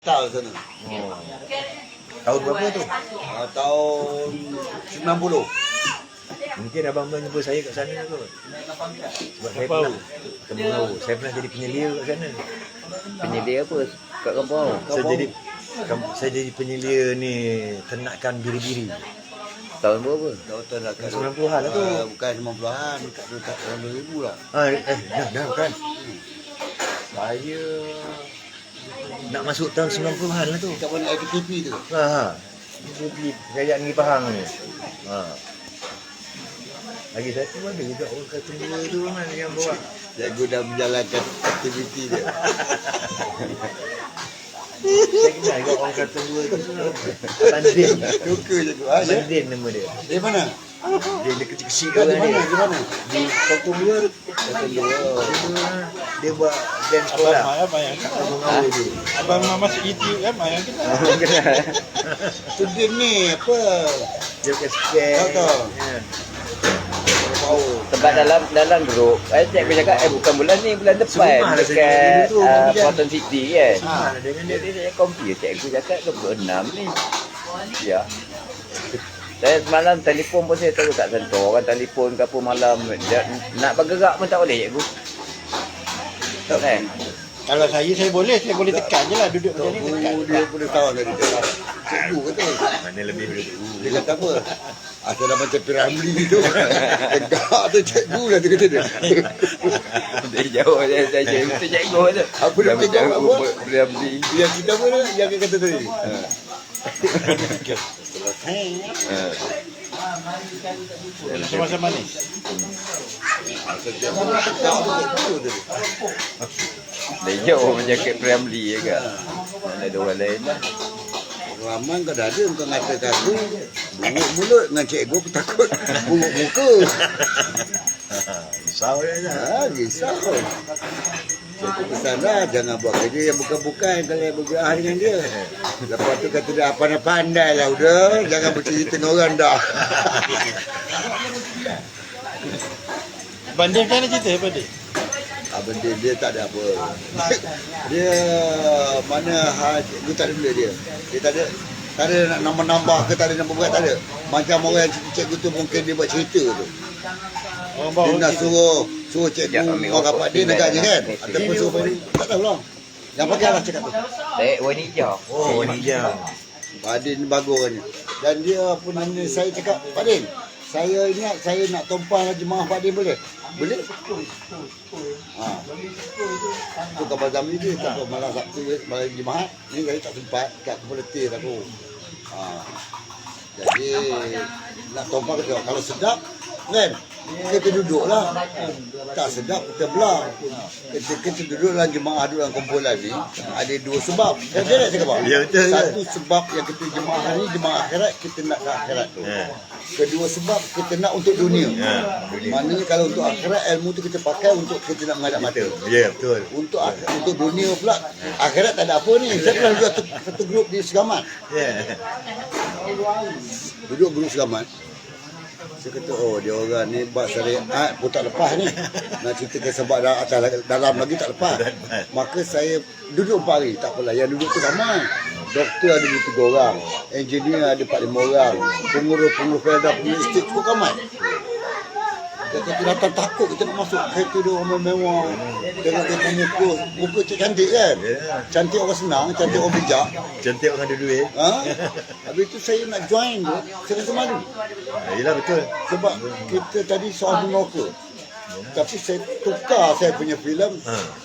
Tahu sana. Oh. Tahun berapa tu? Tahun 90. Mungkin abang pernah jumpa saya kat sana tu. Sebab saya pernah ketemu, saya pernah jadi penyelia kat sana. Penyelia apa? Kat kampung. Saya jadi penyelia ni ternakan biri-biri. Tahun berapa? Tahun dah 90-an lah tu. Bukan 90-an, dekat tahun 2000 lah. Dah bukan. Saya nak masuk tahun 90-an lah tu. Kat mana FTP tu. Beli Jaya Negeri Pahang ni. Lagi satu ada juga orang kata dua tu kan yang bawa. Cikgu dah menjalankan aktiviti dia. Saya kenal juga orang kata dua tu. Bandin. Suka cikgu. Bandin nama dia. Dari mana? Dia kecil-kecil Di kan mana? dia. Di mana? Di Kotong Dua. Dia buat band sekolah. Abang yang kenal. Abang tu. Abang masuk YouTube kan, yang kenal. Tu dia ni apa? Dia bukan skate. Tahu. Ya. Sebab dalam grup, cikgu cakap bukan bulan ni, bulan depan Semua lah dekat cikgu tu, Cotton City kan. Dengan Jadi saya compare, cikgu cakap 26 ni. Ya. Saya semalam telefon pun saya tahu tak sentuh. Orang telefon ke apa malam, dia, nak bergerak pun tak boleh cikgu. Tak kan? Kalau saya boleh tekan je lah, duduk macam ni tekan. Dia boleh tahu dari dia. Cikgu kata. Mana lebih dulu. Dia kata apa? Asal dah macam piramli tu. Tegak tu cikgu lah dia kata dia. Dia jawab saya itu cikgu tu. Apa dia tegak apa? Boleh beli. Yang kita pun yang dia kata tadi. Sama-sama ni. Dia jawab macam kat Primly je kan. Mana ada orang lain lah. Raman kau dah ada kau ngatakan aku bunguk mulut dengan cikgu aku takut bunguk muka. Risau dia. Risau. Cikgu pesan dah jangan buat kerja yang bukan-bukan kalau yang bergerak dengan dia. Lepas tu kata dia pandai-pandai lah udah. Jangan bercerita dengan orang dah. Banding kan cerita Banding? Abang dia tak ada apa. Dia mana cikgu tak ada benda dia. Dia tak ada nak nambah-nambah ke tak ada nak buat tak ada. Macam orang yang cikgu tu mungkin dia buat cerita tu. Orang Dia bawa nak suruh cikgu orang rapat dia dekat je kan. Ataupun suruh Pak Din. Tak tahu lah. Yang pakai lah cakap tu. Saya warna hijau. Oh, warna hijau. Pak Din bagus orangnya. Dan dia pun nanya saya cakap, Pak Din, saya ingat saya nak tumpah jemaah Pak Din boleh? Boleh? Tu kapal Zamli dia tak tahu malam Sabtu malam Jumaat ni saya tak sempat kat volunteer aku. Jadi nak tumpah ke kalau sedap kan kita duduklah. Tak sedap kita belah. Kita duduk dalam jemaah dalam kumpulan ni ada dua sebab. Kan dia nak cakap apa? Ya, betul. Satu sebab yang kita jemaah ni jemaah akhirat kita nak ke akhirat tu. Kedua sebab kita nak untuk dunia. Maknanya kalau untuk akhirat ilmu tu kita pakai untuk kita nak menghadap mata. Ya, betul. Untuk dunia pula akhirat tak ada apa ni. Saya pernah duduk satu grup di Segamat. Ya. Duduk grup Segamat. Saya kata, oh dia orang ni buat syariat pun tak lepas ni. Nak ceritakan sebab dalam lagi tak lepas. Maka saya duduk 4 hari. Tak apalah, yang duduk tu ramai. Doktor ada 3 orang. Engineer ada 4-5 orang. Pengurus peradab, pengurus estate cukup ramai. Kita datang takut kita nak masuk kereta dia orang mewah. Tengok dia punya muka cantik kan. Cantik orang senang, cantik orang bijak. Cantik orang ada duit. Habis tu saya nak join tu, saya rasa malu. Yelah, betul. Sebab kita tadi soal neraka. Tapi saya tukar saya punya filem.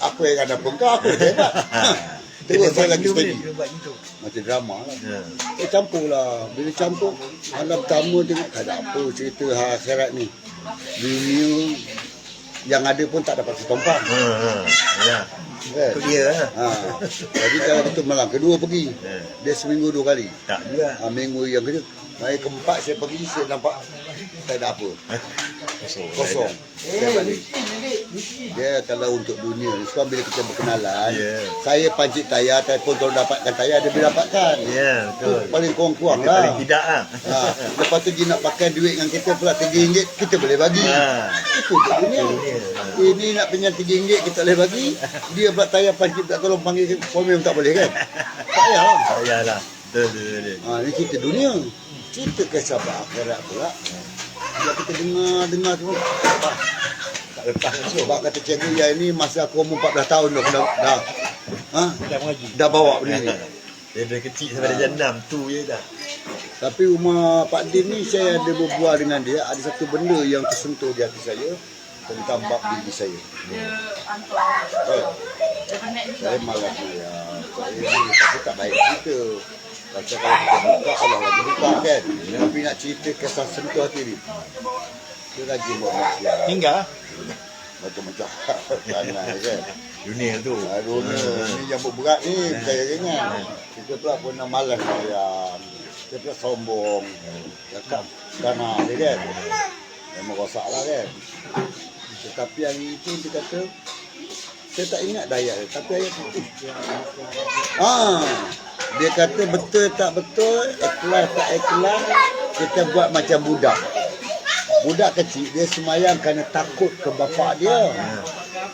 Aku yang ada pengkau, aku yang hebat. Tengok saya lagi steady. Macam drama lah. Campur lah. Bila campur, malam pertama tengok tak ada apa cerita akhirat ni. Dunia yang ada pun tak dapat setompang. Ya. Itu dia lah. Jadi kalau kita malam kedua pergi, dia seminggu 2 kali. Tak juga. Minggu yang kedua, hari keempat saya pergi, saya nampak tak ada apa. Kosong. Saya balik. Dia kalau untuk dunia ni, sebab bila kita berkenalan, Ya. saya pancit tayar, telefon kalau dapatkan tayar, dia boleh dapatkan. Ya, betul. Itu paling kurang-kurang Kita lah. paling tidak lah. Ha, lepas tu dia nak pakai duit dengan kita pula RM3, kita boleh bagi. Ha. Itu je dunia. Dunia. Ini nak pinjam RM3, kita boleh bagi. Dia pula tayar pancit tak tolong panggil pom tak boleh kan? Tak payahlah. Tak payahlah. Betul, betul, betul. Ha, ni cerita dunia. Cerita kisah akhirat pula. Bila kita dengar tu, Tak lepas langsung. sebab kata cikgu yang ni masa aku umur 14 tahun dah Dah mengaji. dah bawa benda ni. Daripada kecil sampai darjah 6 tu je dah. Tapi rumah Pak Din ni saya ada berbual dengan dia, ada satu benda yang tersentuh di hati saya tentang bab diri saya. Saya malas-malas. Saya ni tapi tak baik cerita. Pasal kalau kita buka, Allah lagi buka kan. Tapi nak cerita kisah sentuh hati ni. Dia lagi buat maksiat. Hingga Macam-macam. Tanah kan. Dunia tu. Aduh ni yang berat ni saya ingat. Kita pula pun nak malas sayang. Kita pula sombong. Cakap tanah dia kan. Memang rosak lah kan. Tetapi yang itu dia kata, saya tak ingat dayat dia, tapi ayat putih. Dia kata betul tak betul, ikhlas tak ikhlas, kita buat macam budak. Budak kecil dia semayang kerana takut ke bapak dia.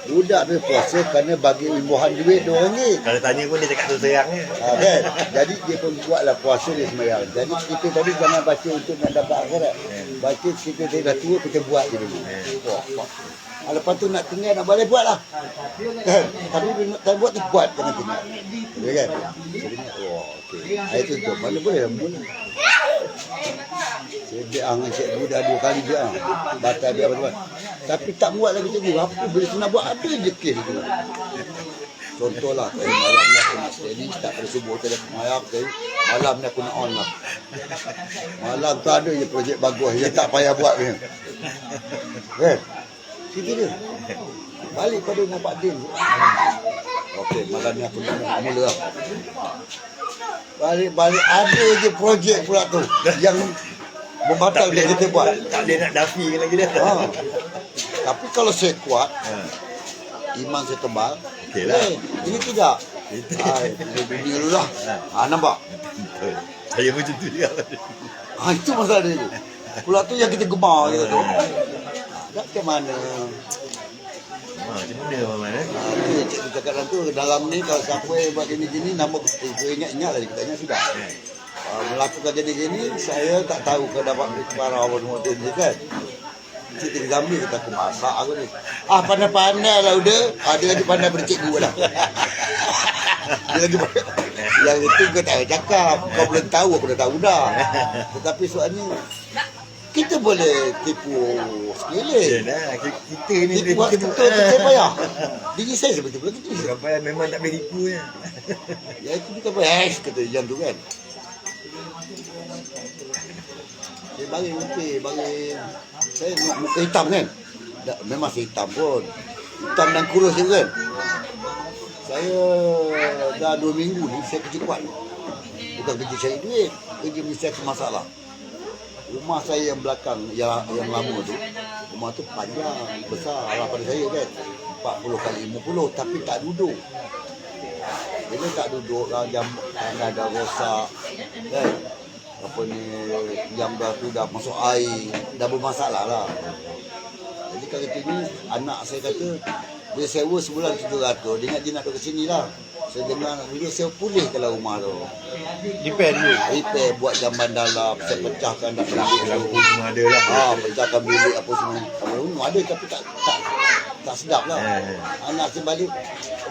Budak dia puasa kerana bagi imbuhan duit RM2. Kalau tanya pun dia cakap tu serang je. Kan? Jadi dia pun buatlah puasa dia semayang. Jadi kita tadi jangan baca untuk nak dapat akhirat. Baca kita dah tua, kita buat je dulu. Lepas tu nak tinggal, nak boleh buat lah. Kan? Tapi bila nak buat tu buat, jangan tinggal. Ya kan? Jadi, okey. Itu tu, mana boleh lah. Saya biar dengan cikgu dah 2 kali biar. Batal biar apa-apa. Tapi tak buat lagi cikgu. Apa bila tu nak buat, ada je kes tu. Contohlah, malam ni aku nak steady, tak pada subuh saya dah semayang, malam ni aku nak on lah. Malam tu ada je projek bagus, yang tak payah buat ni. Kan? Cerita dia. Balik pada dengan Pak Din. Okey, malam ni aku nak mula lah. Balik ada je projek pula tu yang membatalkan kita buat. Tak boleh nak dafi lagi dia. Tapi kalau saya kuat, iman saya tebal. Okey lah. Ini tidak. Ini dulu lah. Nampak? Betul. Saya macam tu juga. Itu masalah dia. Pula tu yang kita gemar kita tu. Macam mana? Macam mana Maman Itu cikgu cakap dalam tu, dalam ni kalau siapa yang buat gini-gini, nama ingat-ingat lah, kita ingat sudah. Melakukan gini-gini, saya tak tahu ke dapat parah apa semua tu kan. Cik Zambi kata aku masak aku ni. Pandai-pandai lah udah. Dia lagi pandai pada cikgu lah. Dia lagi pandai. Yang itu kau tak payah cakap. Kau belum tahu, aku dah tahu dah. Tetapi soalnya, kita boleh tipu sekeliling. Yalah, kita ni Tipu buat betul kita payah. Diri saya sebetul-betul gitu. bukan payah, memang tak boleh tipu je. Ya itu kita payah. Kata yang tu kan. Saya bagi putih, bagi saya nak muka hitam kan. Memang saya hitam pun. Hitam dan kurus je kan. Saya dah 2 minggu ni saya kerja kuat. Bukan kerja cari duit, kerja menyelesaikan masalah. Rumah saya yang belakang, yang lama tu, rumah tu panjang, besar lah pada saya kan. 40 kali 50, tapi tak duduk. Bila tak duduk lah, jam tanah dah rosak kan. Apa ni, jam dah tu dah masuk air, dah bermasalah lah. Jadi kalau ni anak saya kata dia sewa sebulan 700, dia ingat dia nak duduk ke sini lah. Saya dengar dia sewa pulih kalau rumah tu. Repair dulu. Repair, buat jamban dalam, saya pecahkan dah Lampu semua ada lah. pecahkan bilik apa semua. Rumah ada tapi tak sedap lah. Anak saya balik,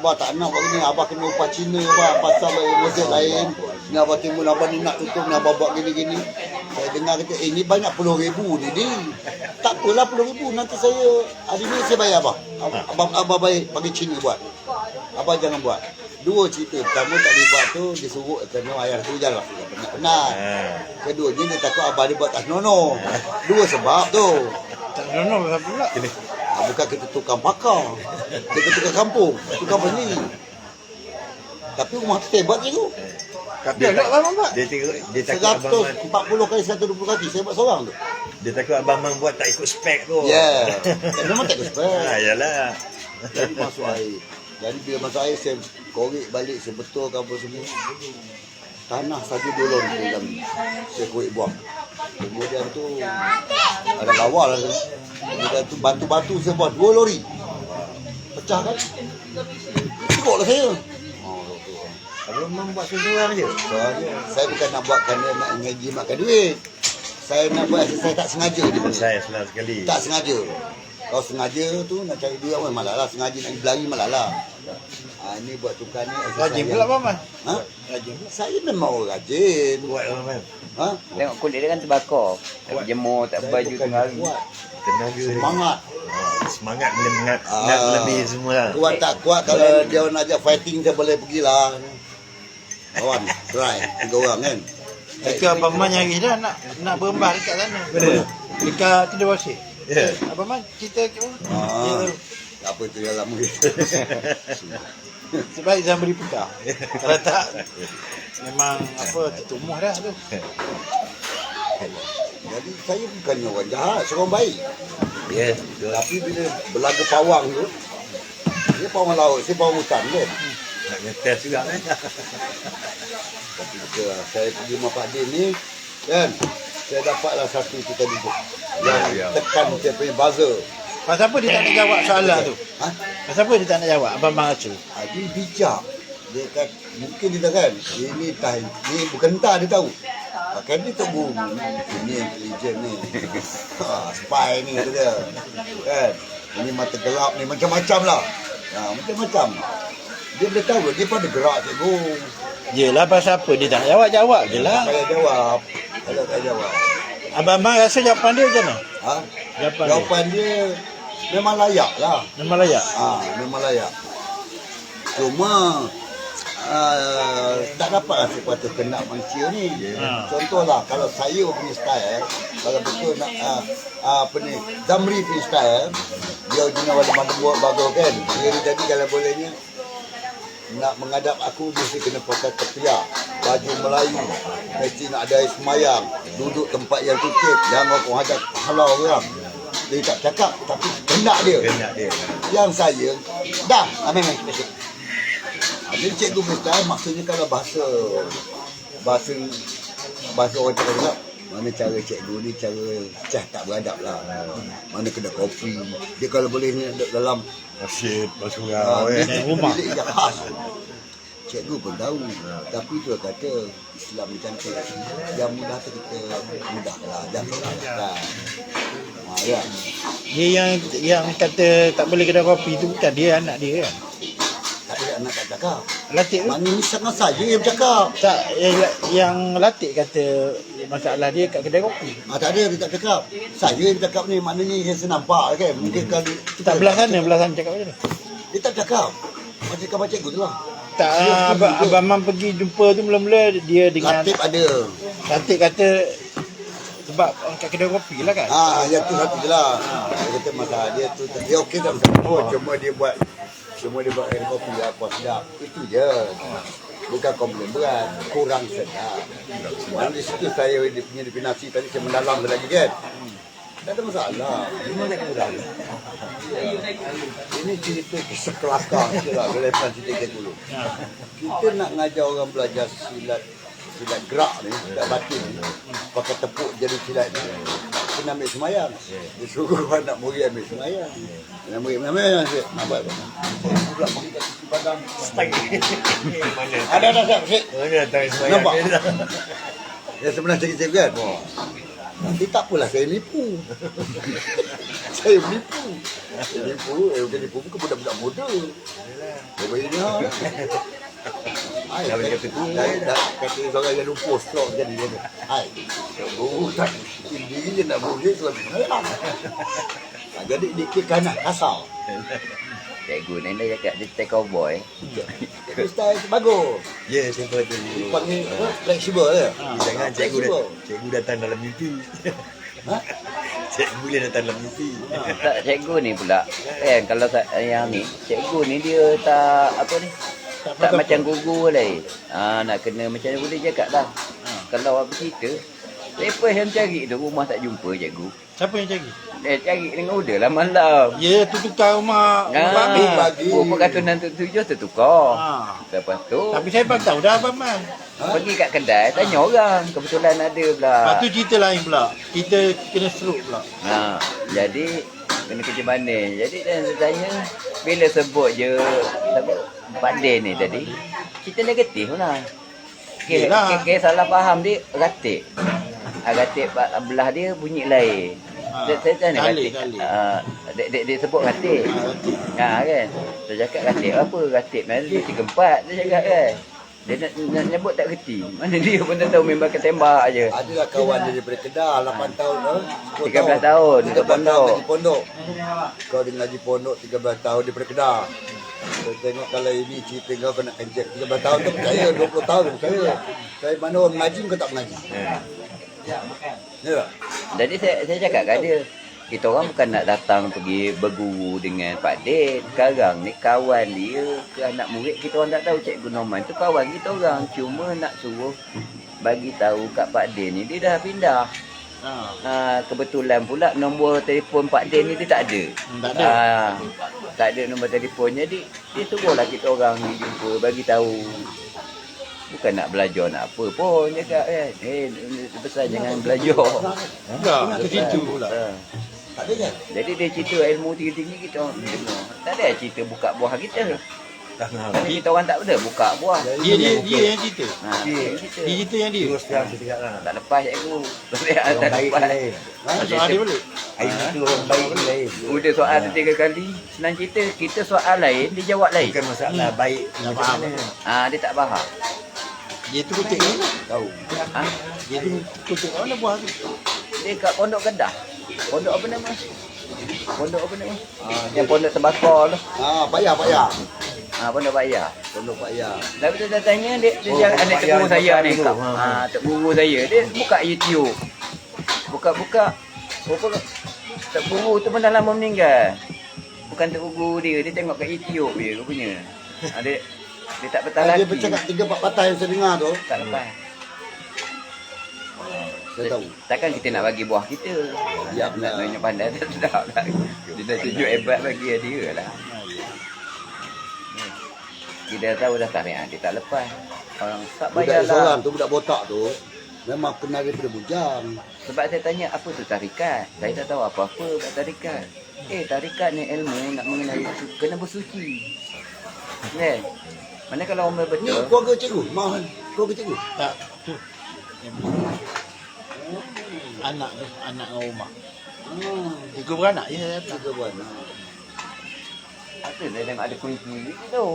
abah tak nak buat ni, abah kena upah Cina, abah pasal masjid lain. Ni abah timbul, abah ni nak tutup, ni abah buat gini-gini. Saya dengar kata, ni banyak RM10,000 ni. Tak apalah RM10,000, nanti saya, hari ni saya bayar abah. Abah bayar, bagi Cina buat. Abah jangan buat. 2 cerita. Pertama tak dibuat tu, disuruh kena ayah tu jalan. Penat-penat. Keduanya dia takut abah dia buat tak senonoh. 2 sebab tu. Tak senonoh lah pula. Bukan kita tukang pakar. Kita tukang kampung. Tukang beli. Tapi rumah tu hebat je tu. Dia tak abang buat. Dia takut abang Man, 140 kali 120 kaki saya buat seorang tu. dia takut abang Man buat tak ikut spek tu. Ya. Memang tak ada Ha, yalah. Jadi masuk air. Jadi bila masuk air saya korek balik, saya betulkan apa semua. Tanah saja dulu dalam saya korek buang. Kemudian tu ada lawal tu. Kemudian tu batu-batu saya buat 2 lori. Pecah kan? Teruklah saya. Abang Man buat seorang je. Soalnya saya bukan nak buat kerana nak jimatkan duit. Saya nak buat saya tak sengaja dia punya. Saya salah sekali. Tak sengaja. Kalau sengaja tu nak cari duit awal malah lah. Sengaja nak berlari malah lah. Ini buat tukar ni. Rajin pula abang Man. Ha? Rajin. Saya memang orang rajin. Kuat abang Man. Ha? Tengok kulit dia kan terbakar. Tak berjemur, tak Saya baju bukan tengah hari. kuat. Tenaga dia. Semangat. Semangat nak lebih semua lah. Kuat tak kuat kalau dia orang nak ajak fighting saya boleh pergilah. Kawan, try 3 orang kan. Itu abang Man nyari dah nak berembah dekat sana. Betul. Dekat kedai wasik. Ya. Abang Man cerita ke mana? Dia Ah, tahu. apa tu yang lama. Sebaik Zam beri pekah. Kalau tak memang apa tertumuh dah tu. Jadi saya bukannya orang jahat, saya orang baik. Ya, betul. Tapi bila berlaga pawang tu, dia pawang laut, saya pawang hutan kan. Nak ngetes juga kan. Tapi betul lah, saya pergi rumah Pak Din ni, kan, saya dapatlah satu tu tadi tu. Yang Ya. tekan dia punya buzzer. Pasal apa dia tak nak jawab soalan tu? Ha? Pasal apa dia tak nak jawab? Abang Man acu. Dia bijak. Dia kan, mungkin dia kan, ini time, ni bukan entah dia tahu. Kan dia tahu, ini intelijen ni. Spy ni kata dia. Kan, ini mata gelap ni, macam-macam lah. Macam-macam. Dia boleh tahu, dia pada gerak cikgu. Yelah pasal apa dia tak nak jawab je lah. Saya jawab. Saya jawab. Abang Man rasa jawapan dia macam mana? Ha? Jawapan Jawapan dia memang layak lah. Memang layak. Memang layak. Cuma tak dapatlah sepatutnya kena manusia ni. Contohlah kalau saya punya style, kalau betul nak apa ni, Zamri punya style, dia jenis mana-mana buat bagus kan. Dia ni tadi kalau bolehnya nak menghadap aku mesti kena pakai kepiak, baju Melayu, mesti nak ada air semayang, duduk tempat yang tutup, jangan kau hadap halau orang. Dia tak cakap tapi kena dia. Kena dia. Yang saya dah ambil Ambil cikgu besar maksudnya kalau bahasa orang cakap mana cara cikgu ni cara tak beradab lah. Mana kena kopi. Dia kalau boleh ni dalam Masjid, surau rumah dia khas. Cikgu pun tahu. Tapi tu kata Islam ni cantik. Yang mudah tu kita mudahlah. Jangan ya. Dia yang kata tak boleh kedai kopi tu bukan dia, anak dia kan. Tapi anak tak cakap. Latik tu. Mana ni sangat saja yang bercakap. Tak, yang Latik kata masalah dia kat kedai kopi. Tak ada, dia tak cakap. Saya yang bercakap ni, maknanya saya nampak kan. Mungkin kalau Tak belah sana cakap macam mana? dia tak cakap. Macam kabar cikgu tu lah. Tak, Abang Man pergi jumpa tu mula-mula dia dengan Latip ada. Latik kata sebab kat kedai kopi lah kan. Yang tu satu je lah. Dia kata masalah dia tu, dia okey tak masalah. Cuma dia buat air kopi lah, puas sedap. Itu je. Bukan komplain berat, kurang sedap. Mana di situ saya dia punya definasi tadi saya mendalam lagi kan. Tak ada masalah. Gimana kurang? Ini cerita kisah kelakar je lah. Relevan cerita dulu. Kita nak ngajar orang belajar silat gerak ni, silat batin ni, pakai tepuk jadi silat ni, kena ambil semayang. Dia suruh anak murid ambil semayang. Anak murid ambil semayang. Nampak tak? Pula pergi kat sisi padang. Mana? Ada tak? Mana datang semayang? Nampak? Yang sebenarnya cikgu kan? Nanti tak apalah saya nipu. Saya menipu. Bukan nipu, bukan budak-budak muda. Dia bayar. Kata seorang yang lupa slot jadi dia. Hai. Guru tak diri dia nak boleh selama malam. Jadi dikirkan nak kasar. Cikgu ni dah cakap dia stay cowboy. Itu style bagus. Ya, simple tu. Dipanggil apa? Flexible dia. Jangan cikgu datang dalam mimpi. Ha? Cikgu boleh datang dalam mimpi. Tak, cikgu ni pula. Kalau yang ni, cikgu ni dia tak apa ni? Tak macam gugur lain. Nak kena macam mana boleh cakap lah. Kalau apa cerita, siapa yang cari tu rumah tak jumpa cikgu. Siapa yang cari? Cari dengan udah lah malam. Ya, tu tukar rumah Abang Amir. pagi. Rumah katunan tu 7 tertukar. Ha. Lepas tu, Tapi saya pun tahu dah Abang Man. pergi kat kedai, tanya orang. Kebetulan ada pula. Lepas tu cerita lain pula. Kita kena stroke pula. Jadi, kena kerja mana. Jadi, saya tanya, bila sebut je, Pak Den ni tadi, cerita negatif lah. Yelah. Salah faham dia, ratik. Ratik belah dia bunyi lain. Saya tanya Kalik. ratik. Dia sebut ratik. Kan. Saya cakap ratik apa? Ratik mana dia 3-4 dia cakap kan. Dia nak nyebut tak kerti. Mana dia pun tak tahu memang ketembak je. Adalah kawan dia daripada Kedah 8 tahun tu. 13 tahun dekat 13 tahun pondok. ngaji pondok. Kau dia ngaji pondok 13 tahun daripada Kedah. Saya tengok kalau ini cerita kau nak kenjek 13 tahun tu percaya, 20 tahun tu percaya. Saya mana orang mengaji kau tak mengaji. Ya tak? Jadi saya cakap kat dia, kita orang bukan nak datang pergi berguru dengan Pak Den. Sekarang ni kawan dia ke anak murid kita orang tak tahu Cikgu Norman tu kawan kita orang. Cuma nak suruh bagi tahu kat Pak Den ni dia dah pindah. Kebetulan pula nombor telefon Pak Den ni dia tak ada. Tak ada. Tak ada nombor telefonnya. Dia suruhlah kita orang ni jumpa bagi tahu. Bukan nak belajar nak apa pun cakap kan. Besar jangan belajar. Enggak, ke situ pula. Tak ada kan? Jadi dia cerita ilmu tinggi-tinggi kita orang dengar. Tak ada cerita buka buah kita. Kerana kita orang tak ada buka buah. Dia yang cerita. Dia cerita. Dia cerita yang dia. Terus terang cakap lah. Tak lepas cikgu. Orang Tak baik lepas. tu lain. Soal dia balik. Air itu orang baik tu lain. Udah soal tu 3 kali. Senang cerita. Kita soal lain, dia jawab lain. Bukan masalah baik Tak macam faham. mana. Dia tak faham. Dia tu kutik ni. Tahu. Dia tu kutik mana buah tu? Dia kat Pondok Kedah. Pondok apa nama? Pondok apa nama? Yang pondok tembakau tu. Payah. Pondok Pak Yah. Pondok Payah. Lepas tu saya tanya dia jangan anak tek guru saya ni kak. Tek guru saya dia buka YouTube. Buka-buka. Tek guru tu pun dah lama meninggal. Bukan tek guru dia tengok kat YouTube dia rupanya. Dia tak petang lagi. Dia bercakap 3-4 patah yang saya dengar tu. Tak lepas. Saya tahu. Takkan kita nak bagi buah kita. Ya, Nak benar. tunjuk pandai tak. Dia dah tunjuk hebat bagi dia lah. Kita dah tahu dah tarik dia tak lepas. Orang tak Budak bayar seorang lah. tu, budak botak tu, memang kenal daripada bujang. Sebab saya tanya apa tu tarikat. Saya tak tahu apa-apa buat tarikat. Tarikat ni ilmu nak mengenai kena bersuci. Kan? Mana kalau orang Ni betul. keluarga cikgu, mahal. Keluarga cikgu. Tak. Tu. Anak dengan rumah. Tiga beranak ya. Tiga bulan. Apa saya tengok ada kunci tu.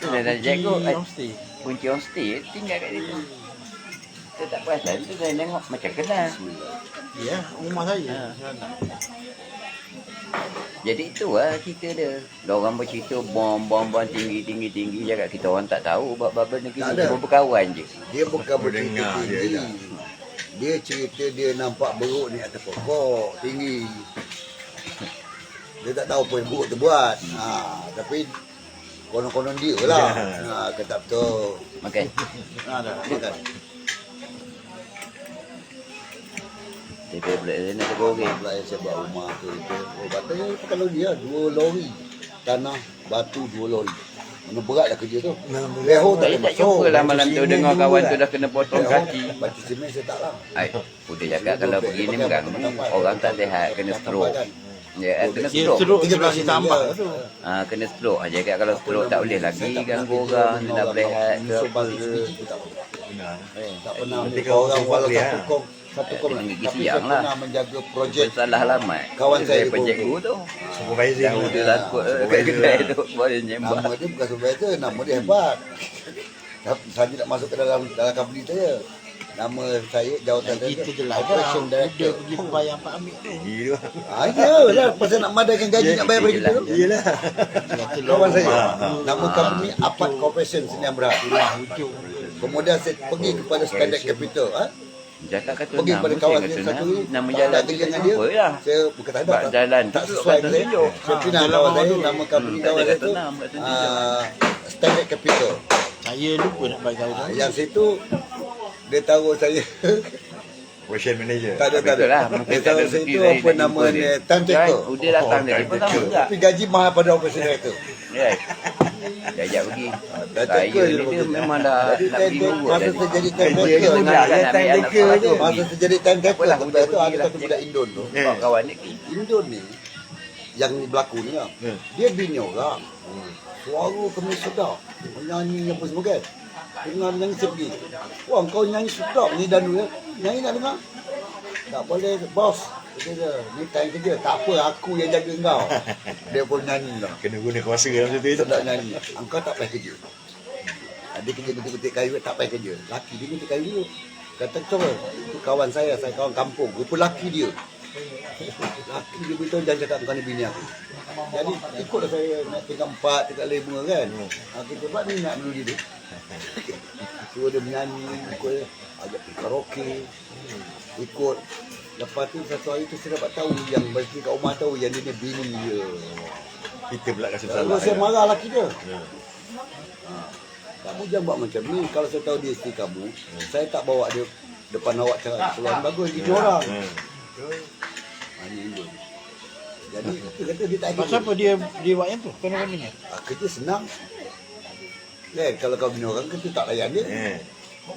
Tu saya dah jago. Mesti. Kunci homestay tinggal kat situ. Saya tak perasan tu saya tengok macam kenal. Ya, rumah saya. Jadi itu lah cerita dia. Diorang bercerita bom tinggi cakap kita orang tak tahu bab-bab negeri Tak ni. ada. Cuma berkawan je. Dia bukan bercerita Mendengar dia tinggi. dah. Dia cerita dia nampak beruk ni atas pokok tinggi. Dia tak tahu apa yang buruk tu buat. Tapi konon-konon dia lah. Kata betul. Makan. Dah. Makan. Kita boleh nak goreng. Pula yang saya buat rumah tu. Katanya pakai lori lah. 2 lori. Tanah, batu 2 lori. Mana berat lah kerja tu. Leho tak Saya boleh tak jumpa masuk. lah malam tu dengar kawan tu dah kena potong kaki. Batu semen saya tak lah. Udah cakap kalau begini memang orang tak sihat kena stroke. Ya, kena Dia stroke. teruk sebelah si tambah tu. Kena stroke aja kat kalau stroke tak boleh lagi ganggu orang, dia nak berehat ke apa ke. Benar. Tak pernah Nanti kau orang kau walau boleh, satu kom Dengan gigi tapi saya siang lah. pernah menjaga projek Salah alamat. Kawan saya di penjekku tu. Supervisor Tahu lah. dia takut kat kedai tu boleh nyembah. nama dia bukan supervisor, nama dia hebat. Saya nak masuk ke dalam company saya. Nama saya jawatan saya Kita je lah. Operation Dia Director. pergi bayar Pak Amir tu. Gila. Iyalah pasal nak madaikan gaji nak bayar bagi kita tu. Iyalah. Kawan saya. Nama company Apart Corporation Sdn Bhd. Kemudian saya pergi kepada Standard Capital. Cakap kata Pergi nama pada saya kawan kata saya satu ni. nama tak jalan ada tu kerja dengan tak dia. jumpa lah. Saya bukan tak Sebab ada. jalan Tak tu sesuai kata saya. tunjuk. Saya pindah kawan saya. Nama company Tak ada kawan saya kata tu. nama, kata tunjuk. Standard Capital. Saya lupa nak bagi tahu dah. Yang situ dia taruh saya. Ocean manager. Tak ada. Betul lah, Dia mungkin tak taruh ada situ rezeki apa dari nama jumpa dia? dia. Time taker. Dia datang tadi pun sama juga. Tapi gaji mahal pada operation director. Ya. Dia ajak pergi. Dah Saya taker je ni dia begitu. memang dah Jadi nak pergi dulu. masa saya jadi time Kerja taker. dia Tengah mudah, kan dia nak time ambil anak taker sekolah je. tu. Masa saya jadi time taker, Apalah, kepada tu pergi ada lah, satu budak Indon tu. Bawa kawan ni. Indon ni yang berlaku ni lah. Dia bini orang. Suara kami sedap. Menyanyi apa semua kan. Dengar nyanyi saya pergi. Wah kau nyanyi sedap ni dan ya. Nyanyi nak dengar? Tak boleh bos. Dia kata, ni time kerja. Tak apa aku yang jaga kau. Dia pun nyanyi lah. Kena guna kuasa dalam situ itu. Sedap nyanyi. Engkau tak payah kerja. Dia kerja ketik-ketik kayu tak payah kerja. Laki dia ketik kayu dia. Kata coba. Itu kawan saya kawan kampung. Rupa laki dia. Laki dia beritahu jangan cakap kau ni bini aku. Jadi ikutlah saya naik tingkat 4, tingkat 5 kan. Kita buat ni nak dulu dia. Suruh dia menyanyi, ikut dia. Ajak pergi karaoke. Ikut. Lepas tu satu hari tu saya dapat tahu yang bagi kat rumah tahu yang dia ni bini dia. Kita pula rasa Lalu salah. saya marah laki dia. Kamu jangan buat macam ni. Kalau saya tahu dia isteri kamu, saya tak bawa dia depan awak cakap keluar bagus dia orang. Ini. Jadi dia kata dia tak Pasal kerja. apa dia buat yang tu? Kenapa? Kerja senang. Kan kalau kau bina orang kerja tak layan dia. Dia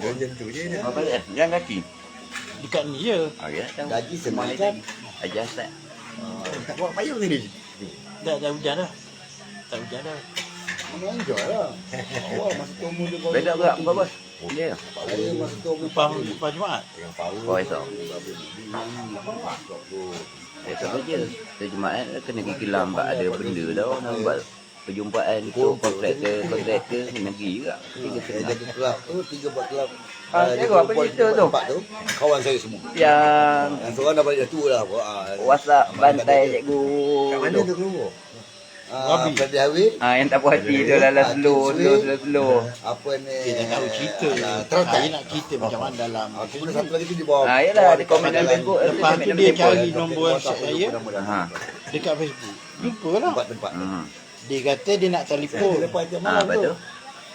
macam tu je dia. Apa dia? Yang kaki. Dekat ni je. Ya, tahu. Gaji senang kan. Ajar start. Tak buat payung ni. Dah hujan dah. Tak hujan dah. Mana enjoy lah. Awak masa tu umur dia baru. Beda berat apa bos? Dia. Saya masa tu umur Lepas Jumaat. Dengan power. Kau esok. Esok kerja. Saya Jumaat kena pergi lambat ada benda tau. Nak buat perjumpaan tu kontraktor negeri juga. Saya jaga kelab tu 3 buat kelab. Cikgu apa cerita tu? Kawan saya semua. Yang Seorang dah balik dah tua lah. WhatsApp bantai cikgu. Kat mana tu keluar? Fadi Hawid. Yang tak puas hati tu lah slow. Apa ni? Kita tahu cerita. Saya nak cerita macam mana dalam. Kemudian satu lagi tu di bawah. Yalah di komen dalam Facebook. Lepas tu dia cari nombor WhatsApp saya Ha. dekat Facebook. Jumpa lah. Tempat-tempat. Dia kata dia nak telefon. Lepas jam Ha, malam tu. betul.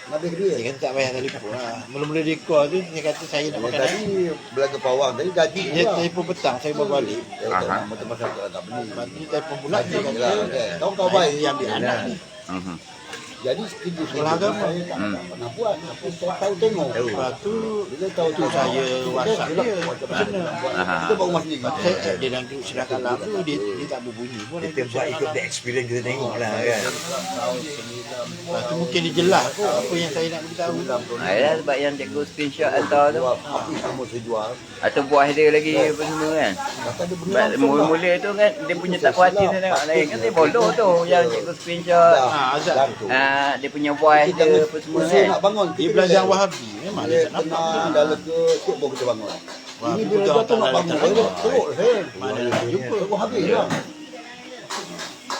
Habis duit. Dia kata tak payah telefon lah. Mula-mula dia call tu, dia kata saya nak Dia makan tadi belaga pawang. Tadi gaji Dia pula. telefon petang, saya bawa balik. Dia kata nama tempat saya tak beli. Lepas tu dia telefon pula, dia Gaji kata lah. Kau kau baik. dia ambil anak ni. Jadi kerja Sekolah agama. saya tak pernah buat. Tapi saya tahu tengok. Lepas tu, Bila tahu tu saya WhatsApp dia. Personal. Kita bawa rumah sendiri. Saya cek dia dalam sedang kalam tu, dia tak berbunyi pun. Kita buat ikut the experience kita tengok lah kan. Lepas tu mungkin dia jelas kot apa yang saya nak beritahu. Ya sebab yang cikgu screenshot hantar tu. Api semua saya jual. Atau buah dia lagi apa semua kan. Kata dia benda Sebab langsung lah. mula-mula tu kan dia punya tak puas hati saya tengok lain kan dia bodoh tu yang cikgu screenshot. Azab tu. Dia punya voice dia apa semua Usaha kan. nak bangun. Dia belajar Wahabi. Memang Dia dia tak nampak. tenang, dah lega, cik baru kita bangun. Wah, Ini betul bila dia tu tak nak ada bangun, tak saya ada. teruk saya. Mana nak jumpa. Teruk habis lah.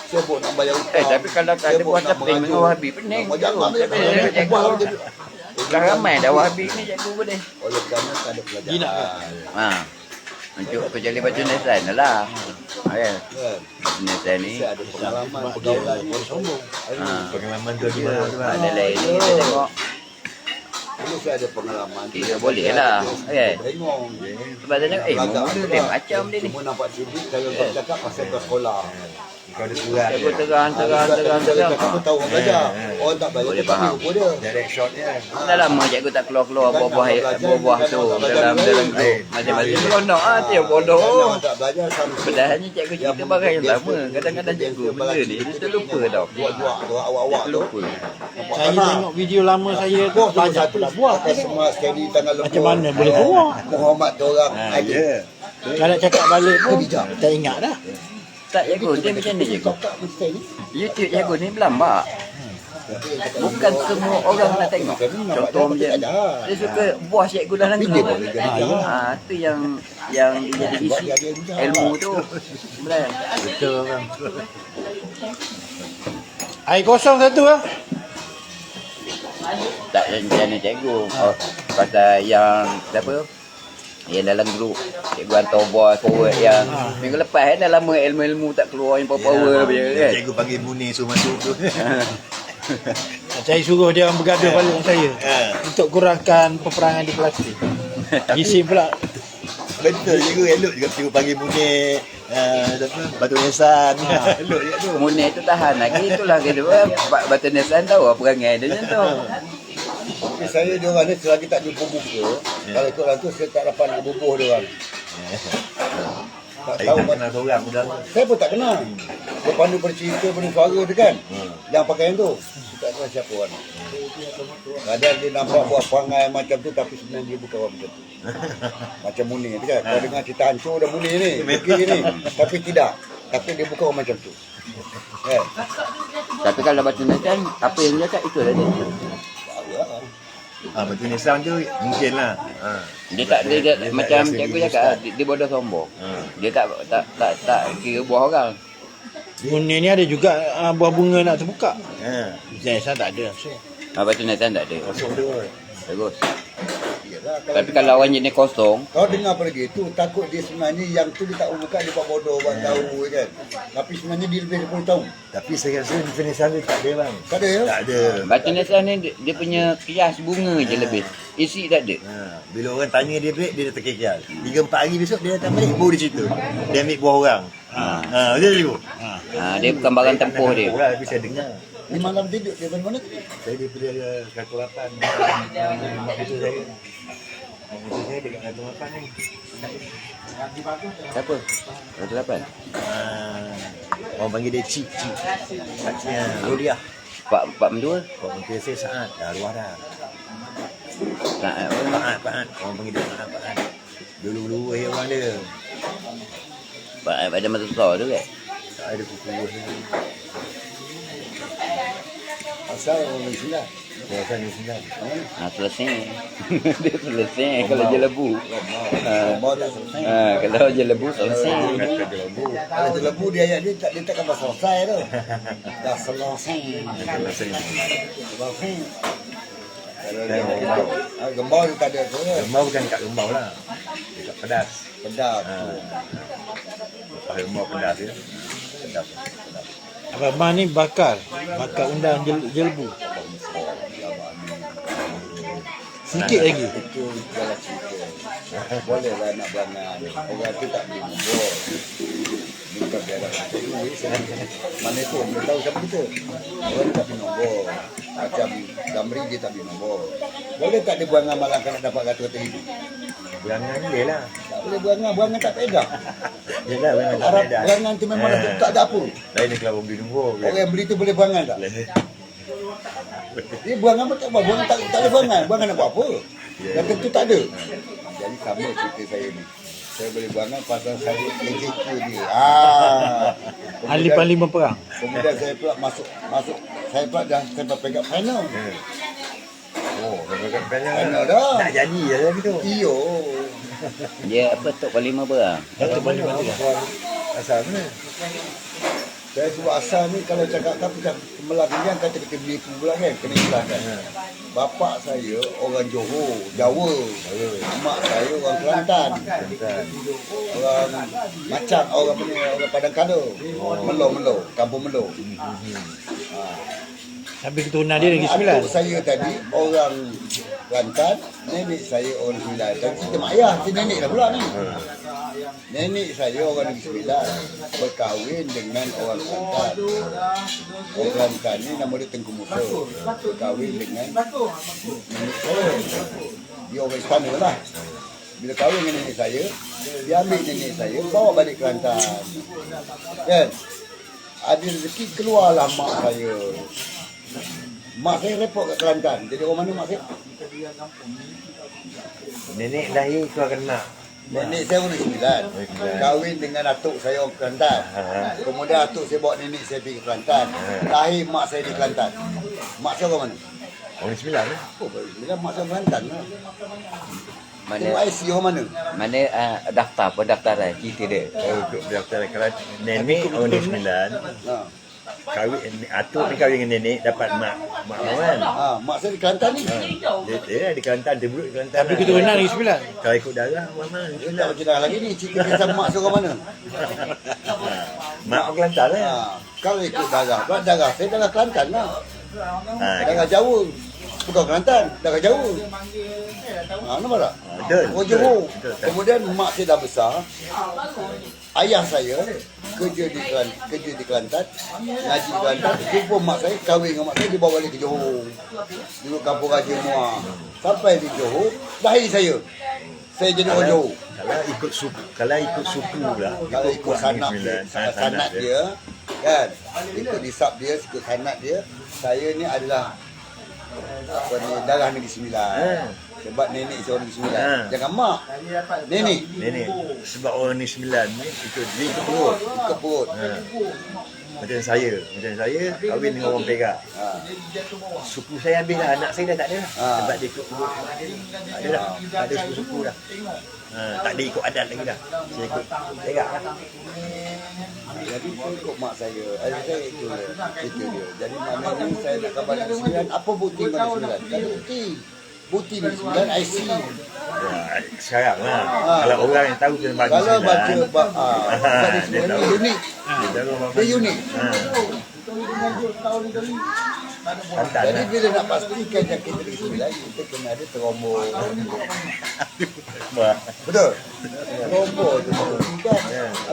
Sibuk nak bayar hutang. Tapi kalau tak ada Sibuk buah nak taping mengajuk. dengan Wahabi pening. Nak jangan dia. Tapi dia cikgu Buah dia. dah ramai dah Wahabi ni cikgu boleh. Oleh kerana tak ada Dia nak pelajaran. Untuk kecuali baca nesan lah. Kan. Kan? Nesan ni. Saya ada pengalaman Sebab dia pergaulan. dia sombong. Pengalaman tu gimana tu kan? Ada lain ni kita tengok. Dulu saya ada pengalaman. Kira boleh lah, kan? Tengok. Sebab saya tengok muda dia macam dia ni. Cuma nampak TV, kalau kau cakap pasal kau sekolah. Kau ada surat Cikgu dia. terang. Kamu tahu orang belajar. Orang tak belajar. Boleh dia faham. tahu dia. Direct shot dia. Dah lama cikgu tak keluar-keluar buah-buah tu dalam tu. Macam-macam seronok ah dia bodoh. Orang tak belajar sama. Padahal cikgu cerita barang yang sama. Kadang-kadang cikgu benda ni dia terlupa tau. Buat-buat tu awak-awak tu. Terlupa. Saya tengok video lama saya tu, Buat cuma banyak satu pula buat. Pakai semua steady tangan lembut. Macam mana boleh keluar? Muhammad tu orang. Ya. Kalau nak cakap balik pun, tak ingat dah. Tak cikgu dia macam ni cikgu. Cakap mesti ni. YouTube cikgu ni berlambak. Bukan semua orang nak tengok. Contoh macam dia suka buah cikgu dalam Dia grup. boleh jadi. Tu yang jadi isi ilmu tu. Sebenarnya. Betul kan. Air kosong satu lah. Tak macam ni cikgu. Pasal yang siapa? Yang dalam grup cikgu hantar buat forward yang minggu lepas dah lama ilmu-ilmu tak keluar yang power-power punya kan. Cikgu panggil Munir suruh masuk tu. Saya suruh dia orang bergaduh balik dengan saya. Untuk kurangkan peperangan di plastik. Isi pula. Betul cikgu, elok juga cikgu panggil Munir Batu Nisan. Elok juga tu. Munir tu tahan lagi. Itulah kedua. Batu Nisan tahu apa perangai dia macam tu. Tapi saya dia orang ni selagi tak jumpa muka, kalau ikut orang tu saya tak dapat nak bubuh dia orang. Tak Saya tahu tak kenal seorang pun dah. saya pun tak kenal. Dia pandu bercerita, pandu suara dia kan. Yang pakaian tu. Saya tak kenal siapa orang. Kadang dia nampak buat perangai macam tu tapi sebenarnya dia bukan orang macam tu. Macam Munir tu kan. Kau dengar cerita hancur dah Munir ni. Pergi ni. Tapi tidak. Tapi dia bukan orang macam tu. Kan? Tapi kalau Batu Nisan, apa yang dia cakap itulah dia. Batu Nisan tu mungkin lah. Dia tak dia macam cikgu cakap dia bodoh sombong. Dia tak kira buah orang. Munir ni ada juga buah bunga nak terbuka. Saya tak ada. Batu Nisan tak ada. Kosong tu. Bagus. Yalah, Tapi kalau orang jenis kosong, kau dengar pergi tu takut dia sebenarnya yang tu dia tak buka dia buat bodoh buat tahu kan. Tapi sebenarnya dia lebih 10 tahun. Tapi saya rasa Batu Nisan tu tak ada bang. Tak ada ya? Tak ada. Batu Nisan ni dia punya kias bunga je lebih. Isi tak ada. Bila orang tanya dia break, dia dah terkekial. 3-4 hari besok dia datang balik, baru dia cerita. Dia ambil buah orang. Betul tak cikgu? Dia bukan barang tempuh dia. Orang tapi saya dengar. Ni malam tidur dia mana tadi? Saya daripada Katu 8. Mak betul saya. Mak betul saya dekat Katu 8 ni. Siapa? Batu 8. Orang panggil dia Cik. Pakciknya Rodiah. Pak Mendua. Pak Menteri saya Saad. Dah luar dah. Saat Paat. Orang panggil dia Paat. Dulu-dulu orang dia. Pak ada masa besar tu kan? Tak ada kuku dia. Asal orang Islam. Kawasan New Zealand. Selesai. Dia selesai kalau je lebu. Mau dah selesai. Kalau je lebu selesai. Kalau tu lebu dia ayat dia takkan dah selesai tu. Dah selesai. Selesai. Kalau dia gembau dia tak ada tu. Gembau bukan kat gembau lah. Dekat Pedas. Pedas. Gembau Pedas dia. Pedas. Abang ni bakar undang jelbu. Sikit lagi. Itu jalan cerita. Bolehlah nak berangan. Orang tu tak boleh nombor. Bukan biarlah. Mana tu? Dia tahu siapa kita. Orang tak boleh nombor. Macam Damri dia tak boleh nombor. Boleh tak dia berangan malam nak dapat kata-kata hidup? Berangan boleh lah. Tak boleh berangan. Berangan tak pedah. Yelah berangan tak Harap ada. berangan tu memang tak ada apa. Lain dia kalau beli nombor. Orang yang beli tu boleh berangan tak? Dia berangan pun tak apa. Berangan tak boleh berangan. Berangan nak buat apa? Yang tentu tak ada. Jadi sama cerita saya ni. Saya boleh berangan pasal saya execute dia. Ahli berperang. Kemudian saya pula masuk saya pula dah sampai pegang final. Oh, kalau Final dah. tak jadi lah gitu. Iyo. Dia apa Tok Panglima berang? Datuk mana? Asal mana? Saya sebut asal ni kalau cakap tapi Melaka ni kan kata kita beli pula kan kena ikhlas kan. Bapak saya orang Johor, Jawa. Mak saya orang Kelantan. Orang Macang, orang Padang Kala. Melo, kampung Melo. Sampai keturunan dia lagi 9. Atuk saya tadi orang Kelantan, nenek saya orang Sembilan. Dan kita mak ayah, kita nenek dah pula ni. Nenek saya orang Negeri Sembilan berkahwin dengan orang Kelantan. Orang Kelantan ni nama dia Tengku Musa. Berkahwin dengan nenek saya. Dia orang istana lah. Bila kahwin dengan nenek saya, dia ambil nenek saya, bawa balik Kelantan. Kan? Ada rezeki keluarlah mak saya. Mak saya repot kat Kelantan. Jadi orang mana mak saya? Nenek lahir keluarkan mak. Nenek saya orang Sembilan. Kahwin dengan atuk saya orang Kelantan. Kemudian atuk saya bawa nenek saya pergi ke Kelantan. Lahir mak saya di Kelantan. Mak saya orang mana? Orang 9 lah. Oh, Sembilan mak saya Kelantan lah. Mana Tengok IC orang mana? mana daftar pendaftaran cerita dia. Untuk daftar kalau nenek orang 9. Ha. Kahwin atuk ni kahwin dengan nenek dapat mak kan. Mak saya di Kelantan ni. Dia di Kelantan, dia buruk di Kelantan. Tapi keturunan lagi 9. Kalau ikut darah mama Dia tak macam dah lagi ni. Cerita kisah mak saya orang mana? mak orang Kelantan lah. Kalau ikut darah, darah saya darah Kelantan lah. Dah jauh. Bukan Kelantan, dah jauh. Nampak tak? Betul. Oh, Johor. Betul. Kemudian mak saya dah besar. Ayah saya kerja di Kelantan, ngaji di Kelantan. Jumpa mak saya, kahwin dengan mak saya, dia bawa balik ke Johor. Dulu kampung Raja Muar. Sampai di Johor, lahir saya. Saya jadi orang Johor. Kalau ikut suku lah. Kalau ikut sanad dia, kan? Ikut nisab dia, ikut sanad dia. Saya ni adalah darah Negeri Sembilan. Sebab nenek saya orang Negeri Sembilan. Jangan mak. Nenek. Sebab orang ni 9 ni ikut perut. Ikut perut. Macam saya kahwin dengan orang Perak. Suku saya habis dah, anak saya dah tak ada dah. Sebab dia ikut perut. Tak ada dah. Tak ada suku-suku dah. Tak ada ikut adat lagi dah. Saya ikut Perak lah. Jadi saya ikut mak saya. Saya itu dia. Jadi maknanya saya nak kembali Negeri Sembilan. Apa bukti Negeri Sembilan? Tak ada bukti. Bukti Negeri Sembilan IC. Sekarang lah. Kalau orang yang tahu kena bagi Kalau 9. baca Negeri Sembilan ni unik. Dia unik. Hantar Jadi lah. bila nak pastikan yang kita Negeri Sembilan, kita kena ada terombol. Betul? Terombol tu kan?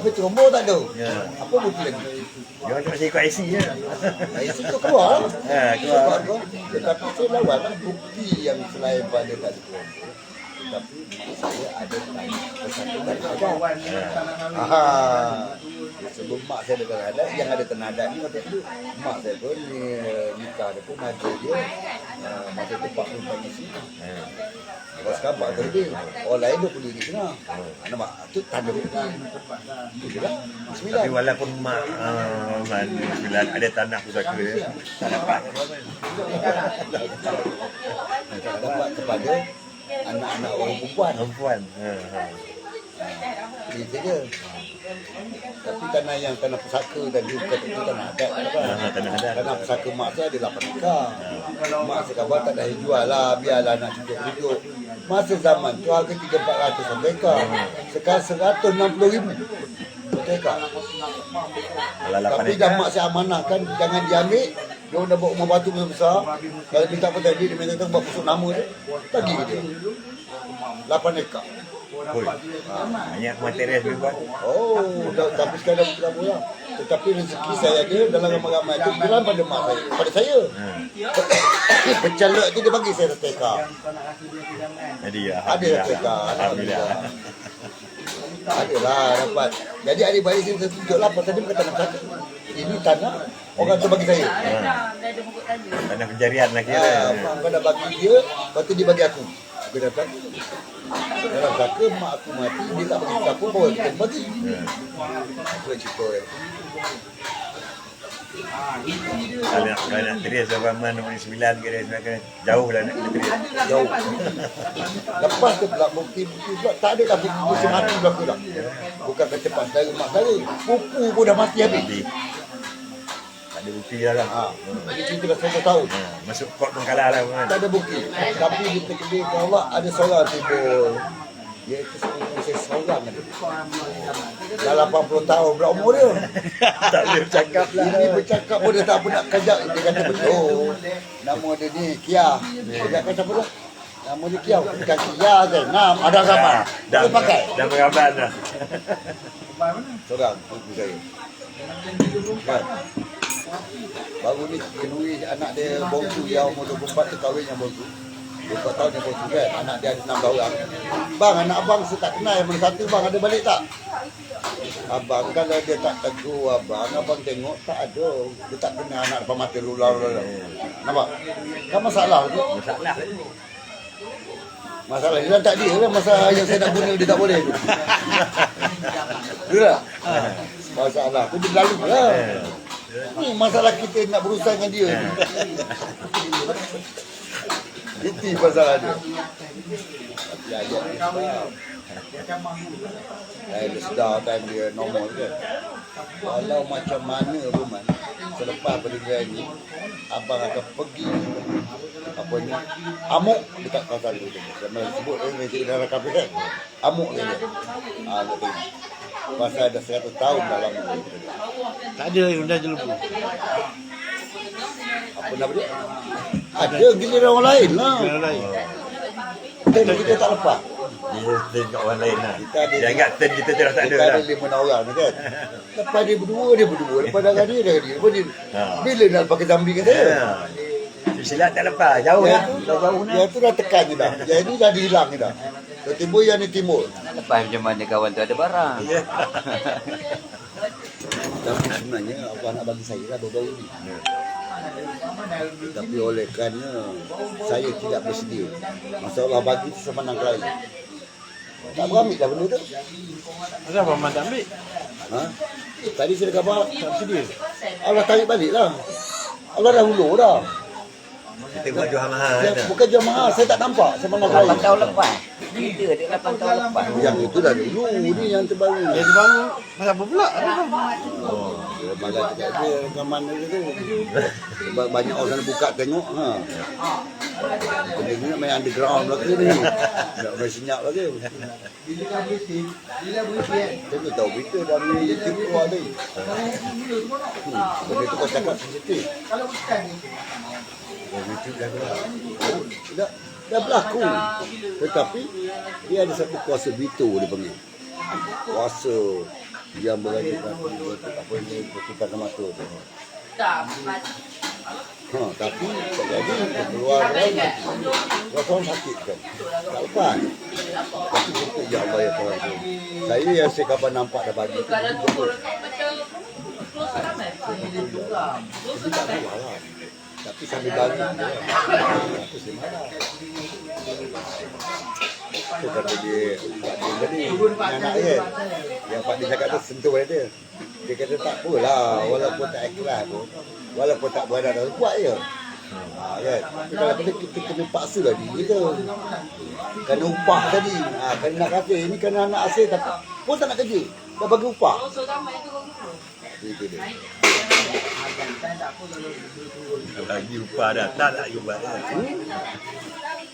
Habis terombol tak ada. Apa bukti lagi? Dia macam saya ikut IC je. IC tu keluar. Keluar. Tetapi saya lawan bukti yang selain pada tak ada terombol. Tetapi saya ada persatuan adat. Sebelum mak saya ada tanah adat, yang ada tanah adat ni waktu tu mak saya pun nikah dia pun masa dia masa tu 40 tahun isi. Lepas sekarang 40 lebih. Orang lain 20 di sana. Nampak? Itu tanda bukti. Itu je lah. Tapi Sembilan. walaupun mak Man 9 ada tanah pusaka dia, tak dapat. Tak dapat kepada anak-anak orang perempuan. Perempuan. Itu je. Tapi tanah yang tanah pusaka dan juga itu tanah adat. Tanah adat. Tanah pusaka mak saya ada 8 ekar. Mak saya khabar tak ada yang jual lah. Biarlah nak hidup. Masa zaman tu harga 300-400 satu ekar. Sekarang 160,000 satu ekar. Tapi dah mak saya amanahkan jangan diambil. Dia orang dah buat rumah batu besar. Kalau minta apa tadi dia minta buat pusuk nama dia. Bagi ke dia. 8 ekar. Banyak material juga. Oh, tapi sekarang dah berapa lah. Tetapi rezeki saya ada dalam ramai-ramai itu bilang pada mak saya, pada saya. Pecalak tu dia bagi saya satu ekar. Jadi Ada satu ekar. alhamdulillah. Adalah dapat. Jadi adik-beradik saya tunjuklah pasal dia bukan tanah pusaka. Ini tanah orang tu bagi saya. Tanah pencarian lah kira. Kau dah bagi dia, lepas tu dia bagi aku. Aku datang. Dalam saka mak aku mati, dia tak bagi siapa, bawa kita bagi. Itu cerita dia. Kalau nak terias Abang nombor 9 kira jauh lah nak kena terias. Jauh. Lepas tu pula bukti pula tak ada dah bukti mati belaka dah. Bukan kata pas dari mak saya, pupu pun dah mati habis. Tak ada bukti dah lah. Jadi cerita dah 100 tahun. Masuk court pun kalah lah Abang. Tak ada bukti. Tapi di teknik Allah ada seorang timbul. Iaitu saya seorang ada. Dah 80 tahun berapa umur dia. Tak boleh bercakap lah. Ini bercakap pun dia tak apa nak kajak. Dia kata betul. Nama dia ni Kia. Dia kata siapa tu? Nama dia Kia. Bukan Kia Zainam. Ada gambar. Dah Dia pakai. Dah bergambar dah. Seorang ibu saya. Kan? Baru ni kenduri anak dia bongsu yang umur 24 tu kahwin yang bongsu. 24 tahun yang bongsu kan. Anak dia ada 6 orang. Bang, anak abang saya tak kenal yang mana satu bang ada balik tak? Abang kalau dia tak tegur abang tengok tak ada. Dia tak kenal anak depan mata lular. Nampak? Kan masalah tu. Masalah. Masalah dia tak dia lah masalah yang saya nak guna dia tak boleh tu. Betul tak? Masalah tu dia lalu lah. Ni masalah kita nak berusaha dengan dia ni. Itu masalah dia. Tapi ayat dia sedar. Dia sedar time dia normal kan. Walau macam mana pun man, selepas perniagaan ni, abang akan pergi apa ni, amuk dekat kawasan tu. Sama sebut ni cerita dalam kafe kan. Amuk dia. Betul. Pasal ada 100 tahun dalam Tak ada yang dah jelebu. apa pernah beli. Ada giliran orang lain lah. Dan kita tak lepas. Dia tengok orang lain lah. Kita ada- Dia anggap turn kita terus tak ada Kita lah. ada 5 orang ni kan. Lepas dia berdua. Lepas dah dia. Lepas dia. Ha. Bila nak pakai Zamri kata? Ya. Silat tak lepas. Jauh Yang lah. tu dah jauh dah. Yang tu dah tekan je dah. Yang ni dah hilang je dah. Tiba-tiba yang ni timur. Lepas macam mana kawan tu ada barang. Ya. Tapi sebenarnya apa nak bagi saya lah baru-baru ni. Tapi oleh kerana saya tidak bersedia. Masalah bagi tu sama nak lain. Tak berambil lah benda tu. Kenapa Paman tak ambil? Ha? Tadi saya dah khabar. Tak sedia. Allah tarik balik lah. Allah dah hulur dah. Kita buat jual mahal. Dia, bukan jual mahal. Saya tak nampak sama nak 8 lain. tahun lepas. Kita dia 8 tahun lepas. Yang itu dah dulu. Ni yang terbaru. Dia tu baru. Pasal apa pula? Oh. Dia malah cakap dia rekaman dia tu. Sebab banyak orang sana buka tengok. Ha. Benda ni nak main underground belaka ni. Nak main senyap lagi. Saya tahu berita dari YouTube keluar ni. Benda tu kau cakap sensitif. YouTube dah keluar. Dah berlaku. Tetapi dia ada satu kuasa veto dia panggil. Kuasa yang berada apa ni bertukar mata tu. Tapi tak jadi keluar orang. Orang sakit kan. Tak lepas. Tapi untuk ya Allah ya Tuhan tu. Saya yang saya kapan nampak dah bagi tu. Tapi tak keluar lah. Tapi sambil bagi tu. Aku saya marah. Tu kata dia Pak Din tadi anak dia yang Pak Din cakap tu sentuh dia. Dia kata tak apalah walaupun tak ikhlas pun walaupun tak berada dah buat je. Kan. Tapi kalau kita kena paksa lah diri kita. Kena upah tadi. Kena nak kata ini kena anak asing tapi pun tak nak kerja. Dah bagi upah. Itu dia. Bagi upah dah. Tak lagi upah dah.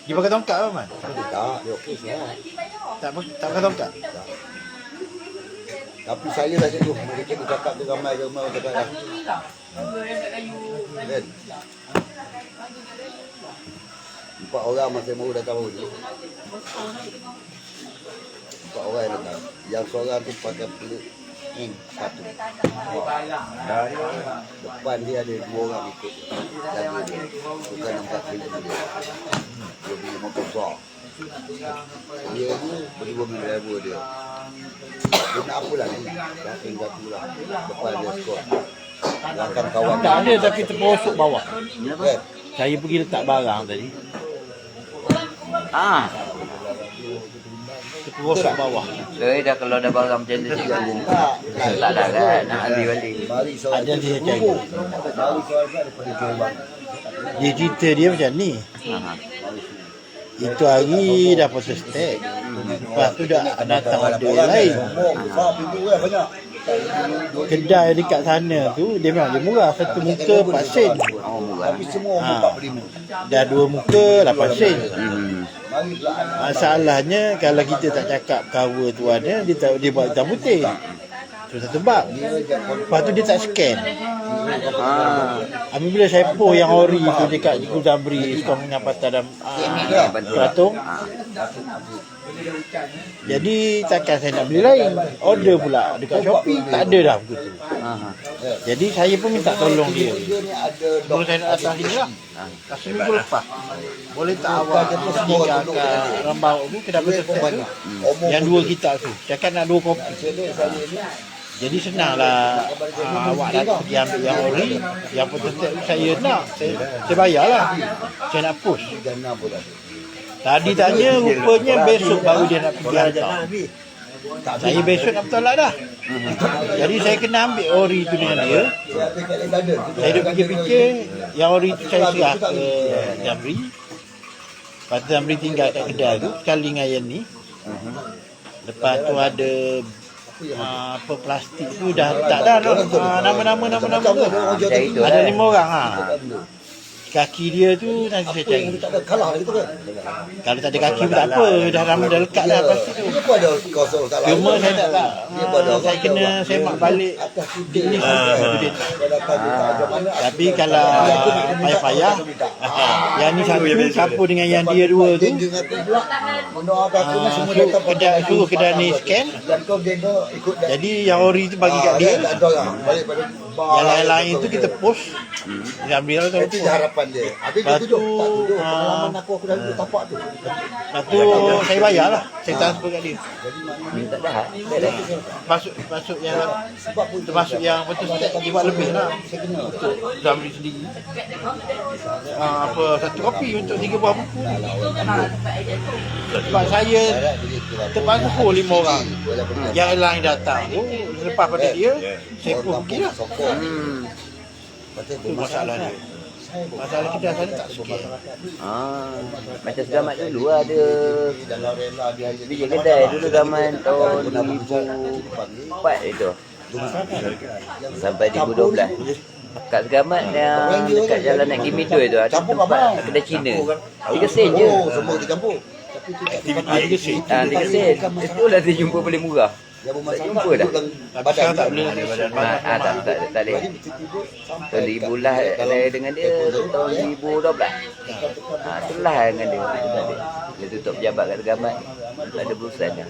Dia pakai tongkat ke Paman? Tak, dia okey semua. Tak pakai tongkat? Tapi saya dah cakap, mereka ni cakap tu ramai orang cakap dah. Kan? 4 orang masa baru dah tahu ni. 4 orang yang datang. Yang seorang tu pakai pelik satu. Depan dia ada 2 orang ikut. Jaga dia. Bukan nampak kerja dia. Dia beli motor besar. Dia ni berdua dengan driver dia. Dia nak apa lah ni? Dah tinggal tu lah. Depan dia skor. Belakang kawan. Tak ada tapi terperosok bawah. Kan? Saya pergi letak barang tadi. Ah, Terperosok bawah. dah kalau ada barang macam tu cikgu. Tak ada kan nak ambil balik. Mari soal Ada dia cari. Mari soal daripada jual bang. Dia cerita dia macam ni. Ha. Itu hari dah proses stek. Lepas tu dah datang order yang lain. Besar pintu kan banyak. Kedai dekat sana tu dia memang dia murah. Satu muka 4 sen. Oh murah. Tapi semua Ha. 45. Dah 2 muka 8 sen. Mari pula. Masalahnya kalau kita tak cakap cover tuannya dia buat hitam putih. Tu satu bab. Lepas tu dia tak scan. Apabila saya post yang ori tu dekat Cikgu Zamri sekolah pendapatan dan Keratung. Jadi takkan saya nak beli lain. Order pula dekat Shopee tak ada dah begitu. Jadi saya pun minta tolong dia. Dia ni ada Baru saya nak datang sini lah. Dah seminggu lepas. Boleh tak awak tinggalkan Rambau tu kedai peserta tu. Yang 2 kitab tu. Cakap nak 2 kopi. Jadi senanglah awak datang pergi ambil yang ori. Yang peserta tu saya nak. Saya bayarlah. Saya nak push. jana pun ada. Tadi tanya rupanya besok baru dia nak pergi hantar. Saya besok nak bertolak dah. Jadi saya kena ambil ori tu dengan dia. Saya duk fikir-fikir yang ori tu saya serah ke Zamri. Lepas tu Zamri tinggal kat kedai tu sekali dengan yang ni. Lepas tu ada apa plastik tu dah tak dah nama tu. Macam itu. Ada 5 orang Kaki dia tu nanti saya cari. Tak ada kalah lagi tu kan. Kalau tak ada kaki pun tak apa. Dah lama dah lekat dah pasti tu. Dia pun ada kosong tak lain. Cuma saya tak tak. Dia pun ada Saya kena semak balik. atas Ini titik. dia. Tapi kalau payah-payah, yang ni satu campur dengan yang dia dua tu, Dia kata pula mendoakan aku ni semua datang suruh kedai ni scan. dan kau genggo ikut dan Jadi yang ori tu bagi kat dia. tak ada orang balik pada Yang lain-lain tu kita post. Alhamdulillah tu. itu harapan dia. Habis dia Lepas duduk tu, tak duduk pengalaman aku dah duduk tapak tu. Lepas tu saya bayar lah. Saya transfer kat dia. Tak dah. Tak dah. Masuk yang termasuk yang betul tak dia buat lebih lah. Saya kena Untuk Zamri sendiri. Apa satu kopi untuk 3 buah buku. Sebab saya terpaksa pun 5 orang. Yang lain datang. Lepas pada dia, saya pun pergi lah. Itu masalah dia. Masalah kita sana tak sikit. Macam Selamat dulu ada biji kedai dulu zaman tahun 2004 itu. Sampai 2012. Kat Segamat yang dekat jalan nak pergi Midway tu ada tempat kedai Cina. 3 sen je. semua kita campur. 3 sen. 3 sen. Itulah dia jumpa paling murah. Dia Tak jumpa dah. Tapi sekarang tak boleh. Tak boleh. Tahun 2000 lah saya dengan dia tahun 2012. Itulah dengan dia. Dia tutup pejabat kat Segamat. Tak ada berurusan dah.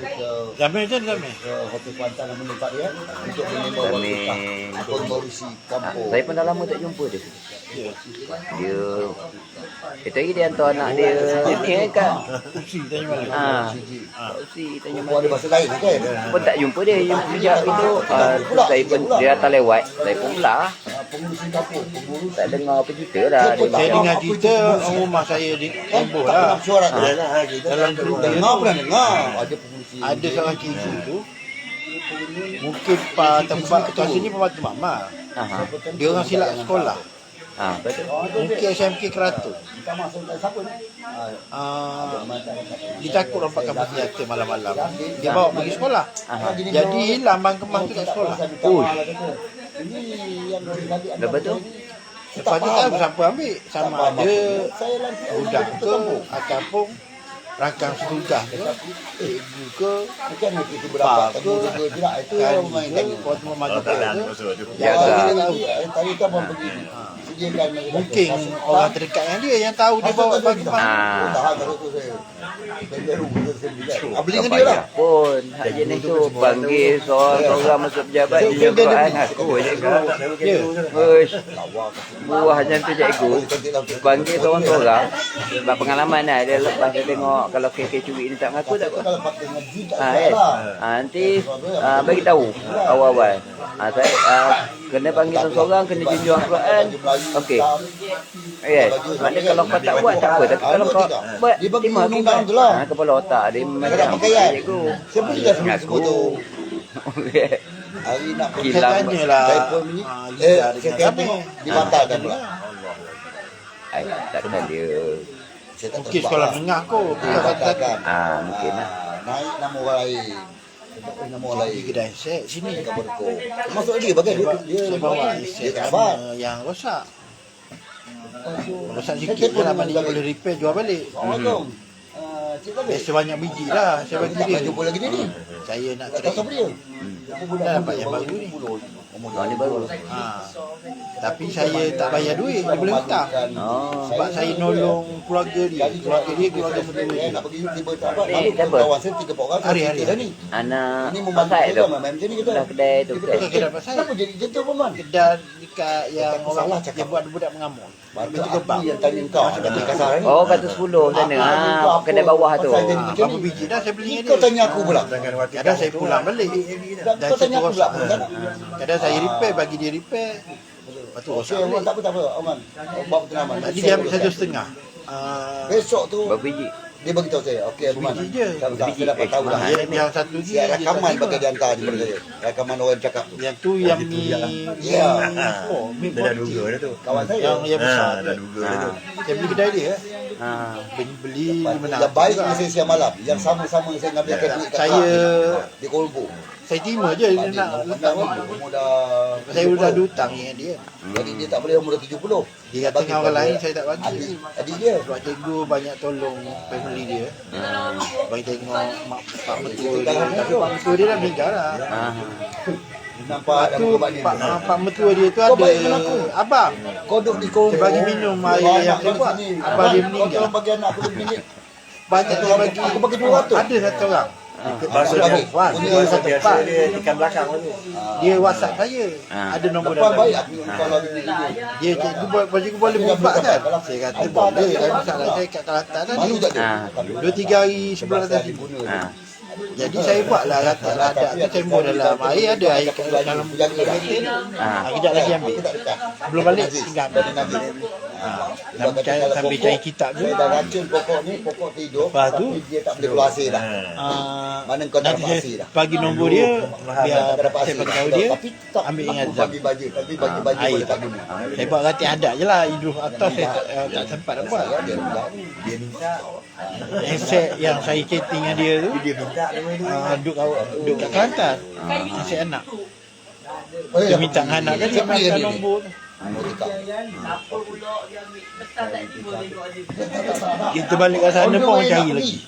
Zamri tu Zamri. Hotel Kuantan nama tempat dia untuk menimba Kami pengurus kampung. saya pun dah lama tak jumpa dia. Dia itu lagi dia hantar anak dia ni kan. Usi tanya malam. Pak Usi tanya Oh, ada mana. bahasa lain kan? Pun tak jumpa dia sejak itu. Saya pun dia datang lewat. Saya pun pula Pengurus kampung, pengurus tak dengar apa cerita dah. Dia Saya cakap, dengar cerita rumah saya di Ambo tak pernah lah. suara tu. Dalam grup dia Dengar tu pernah dengar. Ada pengurus. ada seorang cikgu tu. Mungkin tempat rasanya pembantu mama. aha. Dia orang silap sekolah. Betul. Mungkin SMK Keraton. Minta masuk tak siapa ni? Dia takut rompakan bersenjata malam-malam. Dia bawa pergi sekolah. Jadi hilang bang kemang tu kat sekolah. Ini yang tadi Lepas tu Lepas tu tak tahu siapa ambil. Sama ada saya lantik budak ke ataupun rakan setudah ke, ibu ke, bukan kita berapa tadi juga tidak itu yang main tadi. kuat memakai ke. jaga. Tadi tu abang pergi. Sediakan Mungkin orang terdekat yang dia yang tahu dia bawa bang kemang. Tahan kalau tu saya. Baru saya bilang. Beli Tak dengan dia lah. payah pun hak jenis tu panggil seorang masuk pejabat dia Quran aku cikgu. Uish. Buah macam tu cikgu. Panggil seorang-seorang. Sebab pengalaman lah dia lepas dia tengok kalau kes curi ni tak mengaku tak apa. Kalau pakai ngaji tak Yes. Nanti bagi tahu awal-awal. Saya kena panggil seorang kena junjung Quran. Okey. Yes. Maknanya kalau kau tak buat tak apa, tapi kalau kau buat dia bagi terima undang-undang akibat. tu lah. Kepala otak dia Kadang macam pakaian. cikgu. Siapa dia sebut semua tu? Okey. Hari nak pergi Kilang. Saya tanyalah telefon ni. Liza Saya dengan tengok di mata dah pula. Ai takkan dia. Saya tak Mungkin sekolah menengah kot. Bukan katakan. Mungkin lah. Naik nama orang lain. Nama orang lain. di kedai set sini. Dekat Berko. Masuk dia bagai dia Saya bawa dia set tak sabar. yang rosak. Rosak sikit je lah, maknanya boleh repair jual balik. Assalamualaikum. Cik Tabik. Biasa banyak biji lah saya bagi Tak dia. pernah jumpa lagi dia ni. Saya nak Tak tahu siapa dia. Dah dapat yang baru ni. Oh ni baru. Tapi saya tak bayar duit, dia boleh hutang. Sebab saya nolong keluarga dia. Keluarga dia keluarga Saya berdua. nak pergi tiba tak apa. Eh, siapa? Kawan saya 3 orang. Hari-hari. Dah ni. Anak Ini membantu pasal saya tu. main macam ni kita. Dah kedai tu. Bukan kedai pasal. Kenapa jadi gentleman? Kedai dekat yang Tak salah orang cakap. yang buat budak mengamuk. Baru Bentuk aku gebang. yang tanya kau. Kata kasar ni. Oh kata 10 sana. Kedai bawah tu. Pasal jadi macam Berapa ni. biji dah saya beli dengan Kau dia. tanya aku pula. Kadang saya pulang balik. Dan Kau saya tanya aku rosak. pula. Kan? Kadang saya repair, bagi dia repair. Lepas tu rosak Okey, Aman, balik. tak apa, tak apa. Aman. Bawa penaman. Tadi dia ambil 1,5. Besok tu Berapa biji? dia bagi tahu saya. Okey, Aman. Biji je. Tak, saya dapat tahu dah. Yang satu ni Siap rakaman dia tak bagi dia hantar je pada saya. Rakaman orang cakap tu. yang tu yang mi Ya. mi Dah duga dah tu. Kawan saya. yang besar Dah tu. duga dah tu. Saya beli kedai dia. Beli menang. Yang baik dengan saya siang malam. Yang sama-sama saya ngambilkan duit kat Saya- di Kuala Lumpur. Saya terima je dia nak letak ni. Umur dah... Saya sudah ada hutang dengan dia. Jadi dia tak boleh umur dah 70. Dia kata dengan orang lain saya tak bagi. Adik dia. Sebab cikgu banyak tolong family dia. Bagi tengok pak mertua dia. Tapi pak mertua dia dah meninggal lah. Nampak Tu pak mertua dia tu ada abang. Kodok di Kuala Saya bagi minum air yang saya buat. Abang dia meninggal. Tolong bagi anak aku 2 minit. Banyak saya bagi. Aku bagi 200. Ada satu orang. Bahasa Bagi. Wan, Punya Bahasa satu biasa pak. dia ikan belakang tu. Dia WhatsApp saya. Ada nombor Depan dalam. baik aku kalau dia. Dia cikgu boleh buat kan? Saya kata boleh. Kan masalah saya kat Kelantan Malu tadi. tak dia? 2-3 hari sebelum tadi. Jadi saya buatlah ladak tu tembok dalam air, ada air kat dalam kerantin. Kejap lagi ambil. Belum balik tinggal ambil. Sambil cari kitab tu. Saya dah racun pokok ni, pokok tidur. Lepas tu, tapi dia tak boleh keluar air dah. Mana kau tak nanti dapat saya air dah. bagi nombor dia biar Tak dapat saya air bagi dah. tahu dia Tapi tak ambil aku dengan Azam. bagi baju, tapi bagi baju Air. boleh tak guna. Saya buat rati adat je lah. Idul atas saya tak sempat nak buat. Dia budak ni. Dia minta. Yang saya chatting dengan dia tu Dia minta nama dia. duduk kat Kelantan. Asyik anak. Oh, Dia minta dengan anak kan dia Siapa dia minta ni? nombor tu. Kita balik kat sana pun orang cari lagi.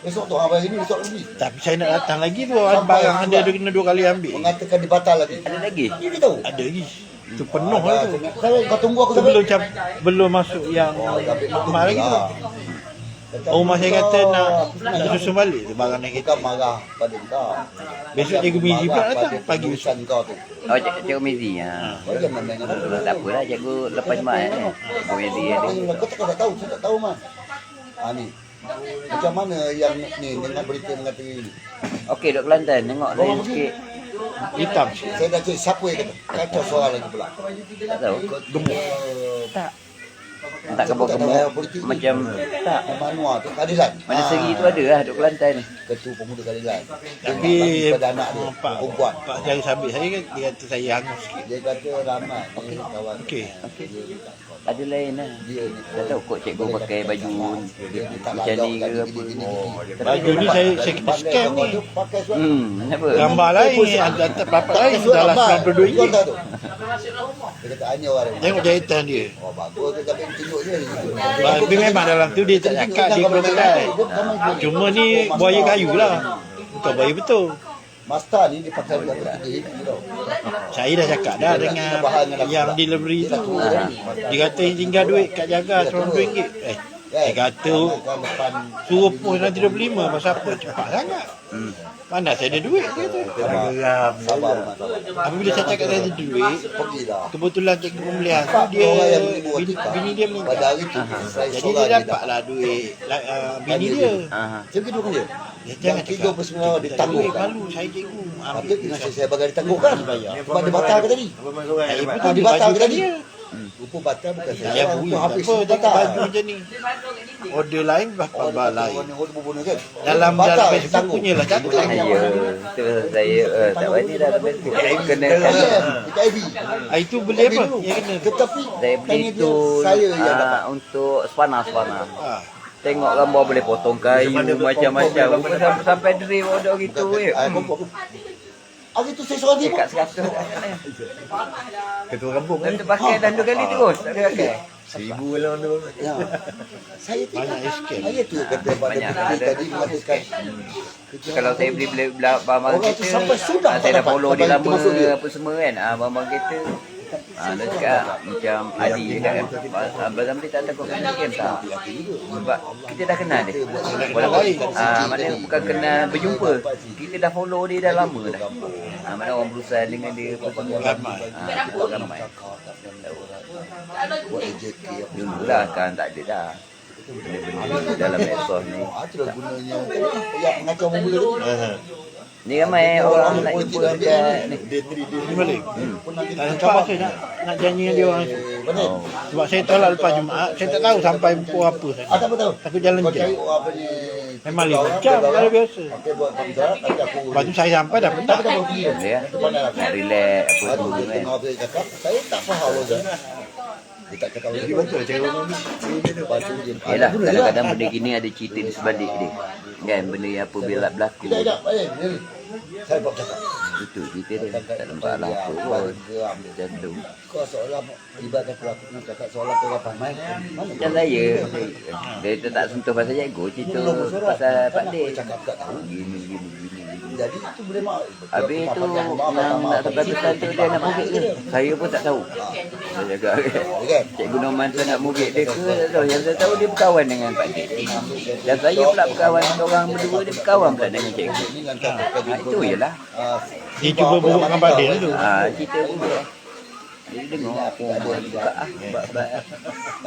Besok tu abang ini besok lagi. Tapi saya nak datang lagi tu barang dia ada kena 2 kali ambil. Mengatakan dibatal lagi. Ada lagi? Dia tahu. Ada lagi. Tu penuh lah tu. Saya kau tunggu aku Tu sampai. belum masuk yang mak lagi tu. Rumah saya kata nak susun balik tu barang yang Kita kita. marah pada kau. Besok cikgu Mizi pula datang pagi besok. urusan kau tu. Oh, Cikgu Mizi. Ha. Kau jangan main dengan aku. Tak apalah, Cikgu lepas Jumaat ni. Cikgu Mizi ada. Kau tak tahu, saya tak tahu man. Ni. Macam mana yang ni dengan berita mengatakan ini? Okey, duduk Kelantan. Tengok saya sikit. Hitam. Saya dah cakap siapa yang kata? Kacau soal lagi pula. Tak tahu. Gemuk. Tak. Tak gemuk-gemuk. Macam tak. Manua tu keadilan. Mana Seri tu ada lah duduk Kelantan ni. Ketua Pemuda Keadilan. Tapi pada anak dia, Pak perempuan. Pak Jari Sabit saya kan dia kata saya hangus sikit. Dia kata ramai ni kawan. Okey. Ada lain lah. Dia ni. Tak tahu kot cikgu pakai baju macam ni ke apa. Baju ni saya kena scam ni. Pakai surat. Kenapa? Gambar lain, ada bapak lain dalam RM92. Dia kata hanya orang. Tengok jahitan dia. Oh bagus ke tapi tunjuk je di situ. Tapi memang dalam tu dia terdekat di krokodil. Cuma ni buaya kayu lah. Bukan buaya betul. Master ni dia pakai buat ketiga tau. Saya dah cakap dah dengan yang delivery tu. Dia kata tinggal duit kat jaga RM100. Dia kata depan suruh post nanti 25 pasal apa cepat sangat. Mana saya ada duit dia tu. Geram. sabar. Tapi bila saya cakap saya ada duit, Pergilah. kebetulan cikgu pembelian tu dia bini dia meninggal. Pada hari tu saya Jadi seorang dia dapatlah duit bini dia. Aha. Saya pergi dulu dia. Dia Yang jangan 39 duit ditangguhkan. malu saya cikgu. Patut dengan saya bagi ditangguhkan. Sebab dia batal ke tadi? Saya pun Ah, tu dibatal ke baju tadi? dia. Rupa batal bukan saya. Saya bui Itu tak habis apa jangan batal. baju macam ni. Order lain bapak lain. Bunuh kan? Dalam batal Facebook ditangguh. punya lah cantik. Ya, tu saya tak berani dah sampai tu. Kena HIV. Itu beli apa? Yang kena. Tetapi saya beli tanya dia, tu saya yang dapat. untuk spana. Ah. Tengok gambar boleh potong kayu macam-macam. Sampai diri orang gitu ya. Hari tu saya seorang dia. Dekat 100. Ketua kampung Dan kan. tu pakai dah 2 kali terus. Tak ada pakai. 1000 lah tu. Ya. Saya tidak. Banyak scam. Saya tu kata pada Banyak putih ada. tadi mengatakan. Kalau saya beli barang Orang tu kereta, sampai sudah tak saya dah dapat follow dia abang lama termasuk dia. apa semua kan. Barang kereta. Dia cakap macam Adi cakap kan. Abang Zamri tak takut kena scam tak? Sebab kita dah kenal dia. Walaupun mana bukan kenal berjumpa. Kita dah follow dia dah lama dah. Mana orang berusaha dengan dia apa semua. Ramai. Kita ramai. Buat AJK apa. Dulu lah kan tak ada dah. Benda-benda dalam medsos ni. Itulah gunanya. Yang mengacau mula tu. Ni ramai orang nak jumpa dekat ni. Ini balik. Tak sempat saya nak janji dengan dia orang itu. Benar. Sebab saya tolak lepas Jumaat, saya tak tahu sampai pukul apa Ah, sana. tak tahu. Takut jalan Kau jam. cari apa ni? Memang 5 jam kalau biasa. Okey buat kontrak tapi aku. Lepas tu saya sampai dah petang. Tapi dah pergi. Ya. Depan dah. Nak relax apa Baru semua dia kan. tengok dia cakap, saya tak faham pun. Dia tak cakap Jadi betul cara orang ni. Lepas tu dia Yalah, kadang-kadang benda gini ada cerita di sebalik dia. Kan, benda yang apabila berlaku. Tidak, saya buat cakap. Itu cerita dia. Tak nampak lah apa pun. Macam tu. Kau seolah ibarat aku nak cakap seolah kau apa main. Mana Macam saya. Dia tak sentuh pasal cikgu. Cerita pasal Pak Dik. cakap tak tahu. Gini. Jadi itu boleh mak. Habis tu yang nak sampai pesan tu dia nak murid ke? Saya pun tak tahu. Saya cakap Kan? Cikgu Norman tu nak murid dia ke? Tak tahu. Yang saya tahu dia berkawan dengan Pak Dik. Dan saya pula berkawan dengan orang berdua dia berkawan pula dengan cikgu. Ini kan kata Itu je lah. Dia cuba buruk dengan Pak Din tu. Cerita pun dia. Jadi dengar apa buat juga bab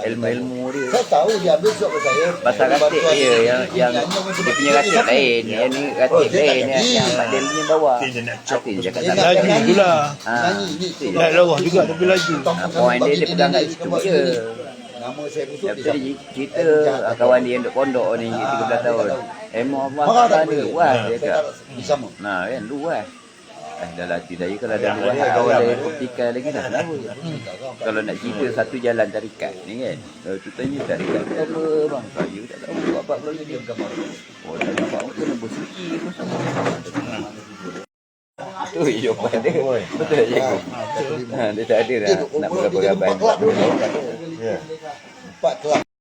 ilmu-ilmu dia. saya tahu dia ambil suap ke saya. Pasal ratik dia yang dia punya ratik lain, yang ni ratik lain yang Pak Din punya bawah. Dia nak cop. Ratik cakap tak Laju laju. pula. Nyanyi ni. Naik lawah juga tapi laju. Point dia pegang kat situ je. Nama saya busuk Lepas tu dia cerita kawan dia yang duduk pondok ni 13 tahun. Mau apa tak ni luas dia cakap. sama. Nah kan luas. Dah latih saya kalau ada luas kawan dia petikai lagi dah tahu. Kalau nak cerita satu jalan tarikat ni kan. Tu tanya tarikat tu apa bang? Saya tak tahu apa kalau dia gambar. Oh tak nampak tu nombor suci pun sama. Tu jawapan dia. Betul cikgu. Dia tak ada nak berapa-apa. Ya. 4 kelas.